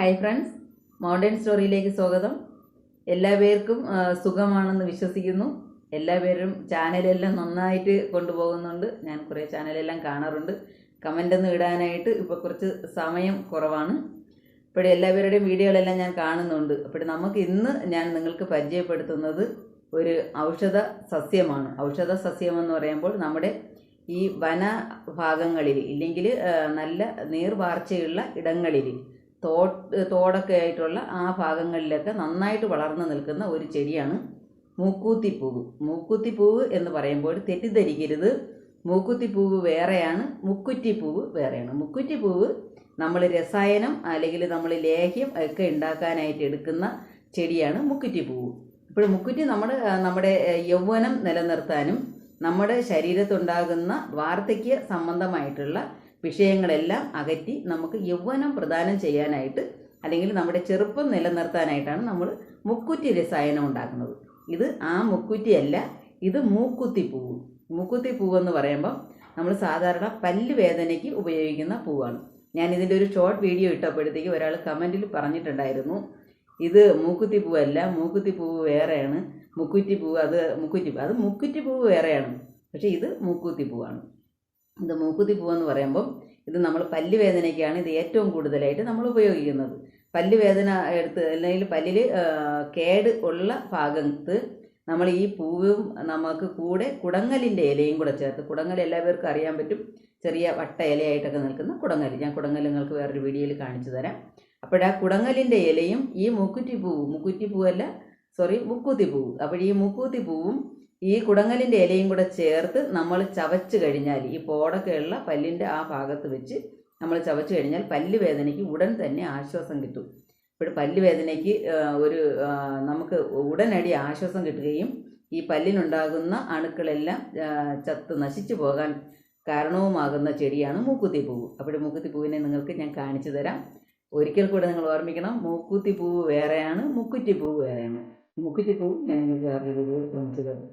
Hi friends, mountain സ്റ്റോറിയിലേക്ക് സ്വാഗതം. എല്ലാവർക്കും സുഖമാണെന്ന് വിശ്വസിക്കുന്നു. എല്ലാവരും ചാനലെല്ലാം നന്നായിട്ട് കൊണ്ടുപോകുന്നുണ്ട്. ഞാൻ കുറേ ചാനലെല്ലാം കാണാറുണ്ട്. കമൻ്റൊന്നും ഇടാനായിട്ട് ഇപ്പോൾ കുറച്ച് സമയം കുറവാണ്. ഇപ്പോൾ എല്ലാവരുടെയും വീഡിയോകളെല്ലാം ഞാൻ കാണുന്നുണ്ട്. അപ്പോൾ നമുക്ക് ഇന്ന് ഞാൻ നിങ്ങൾക്ക് പരിചയപ്പെടുത്തുന്നത് ഒരു ഔഷധ സസ്യമാണ്. ഔഷധ സസ്യമെന്ന് പറയുമ്പോൾ നമ്മുടെ ഈ വന ഭാഗങ്ങളിൽ ഇല്ലെങ്കിൽ നല്ല നീർവാർച്ചയുള്ള ഇടങ്ങളിൽ തോടൊക്കെ ആയിട്ടുള്ള ആ ഭാഗങ്ങളിലൊക്കെ നന്നായിട്ട് വളർന്നു നിൽക്കുന്ന ഒരു ചെടിയാണ് മൂക്കൂത്തിപ്പൂവ്. മൂക്കൂത്തിപ്പൂവ് എന്ന് പറയുമ്പോൾ തെറ്റിദ്ധരിക്കരുത്. മൂക്കുത്തിപ്പൂവ് വേറെയാണ്, മുക്കുറ്റിപ്പൂവ് വേറെയാണ്. മുക്കുറ്റിപ്പൂവ് നമ്മൾ രസായനം അല്ലെങ്കിൽ നമ്മൾ ലേഹ്യം ഒക്കെ ഉണ്ടാക്കാനായിട്ട് എടുക്കുന്ന ചെടിയാണ് മുക്കുറ്റിപ്പൂവ്. ഇപ്പോൾ മുക്കുറ്റി നമ്മുടെ യൗവനം നിലനിർത്താനും നമ്മുടെ ശരീരത്തുണ്ടാകുന്ന വാർദ്ധക്യ സംബന്ധമായിട്ടുള്ള വിഷയങ്ങളെല്ലാം അകറ്റി നമുക്ക് യൗവനം പ്രദാനം ചെയ്യാനായിട്ട് അല്ലെങ്കിൽ നമ്മുടെ ചെറുപ്പം നിലനിർത്താനായിട്ടാണ് നമ്മൾ മുക്കുറ്റി രസായനം ഉണ്ടാക്കുന്നത്. ഇത് ആ മുക്കുറ്റിയല്ല, ഇത് മൂക്കുത്തിപ്പൂവ്. മൂക്കുത്തിപ്പൂവെന്ന് പറയുമ്പം നമ്മൾ സാധാരണ പല്ല് വേദനയ്ക്ക് ഉപയോഗിക്കുന്ന പൂവാണ്. ഞാൻ ഇതിൻ്റെ ഒരു ഷോർട്ട് വീഡിയോ ഇട്ടപ്പോഴത്തേക്ക് ഒരാൾ കമൻറ്റിൽ പറഞ്ഞിട്ടുണ്ടായിരുന്നു, ഇത് മൂക്കുത്തിപ്പൂവല്ല, മൂക്കുത്തിപ്പൂവ് വേറെയാണ്, മുക്കുറ്റിപ്പൂവ് അത് മുക്കുറ്റിപ്പൂവ് വേറെയാണ്, പക്ഷേ ഇത് മൂക്കുത്തിപ്പൂവാണ്. ഇത് മൂക്കുത്തിപ്പൂവെന്ന് പറയുമ്പം ഇത് നമ്മൾ പല്ല് വേദനയ്ക്കാണ് ഇത് ഏറ്റവും കൂടുതലായിട്ട് നമ്മൾ ഉപയോഗിക്കുന്നത്. പല്ല് വേദന അല്ലെങ്കിൽ പല്ലിൽ കേട് ഉള്ള ഭാഗത്ത് നമ്മൾ ഈ പൂവും നമുക്ക് കൂടെ കുടങ്ങലിൻ്റെ ഇലയും കൂടെ ചേർത്ത്, കുടങ്ങൽ എല്ലാവർക്കും അറിയാൻ പറ്റും, ചെറിയ വട്ട ഇലയായിട്ടൊക്കെ നിൽക്കുന്ന കുടങ്ങൽ. ഞാൻ കുടങ്ങൽ നിങ്ങൾക്ക് വേറൊരു വീഡിയോയിൽ കാണിച്ചു തരാം. അപ്പോഴാ കുടങ്ങലിൻ്റെ ഇലയും ഈ മുക്കുത്തിപ്പൂവ് അപ്പോൾ ഈ മുക്കൂത്തിപ്പൂവും ഈ കുടങ്ങലിൻ്റെ ഇലയും കൂടെ ചേർത്ത് നമ്മൾ ചവച്ച് കഴിഞ്ഞാൽ, ഈ പോടൊക്കെയുള്ള പല്ലിൻ്റെ ആ ഭാഗത്ത് വെച്ച് നമ്മൾ ചവച്ച് കഴിഞ്ഞാൽ പല്ല് വേദനയ്ക്ക് ഉടൻ തന്നെ ആശ്വാസം കിട്ടും. ഇപ്പോൾ പല്ല് വേദനയ്ക്ക് നമുക്ക് ഉടനടി ആശ്വാസം കിട്ടുകയും ഈ പല്ലിനുണ്ടാകുന്ന അണുക്കളെല്ലാം ചത്ത് നശിച്ചു പോകാൻ കാരണവുമാകുന്ന ചെടിയാണ് മൂക്കുത്തിപ്പൂവ്. അപ്പോൾ മൂക്കുത്തിപ്പൂവിനെ നിങ്ങൾക്ക് ഞാൻ കാണിച്ചു തരാം. ഒരിക്കൽ കൂടെ നിങ്ങൾ ഓർമ്മിക്കണം, മൂക്കുത്തിപ്പൂവ് വേറെയാണ്, മുക്കുറ്റിപ്പൂവ് വേറെയാണ്. മുക്കുറ്റിപ്പൂവ് ഞാൻ നിങ്ങൾക്ക് കാണിച്ചു തരാം.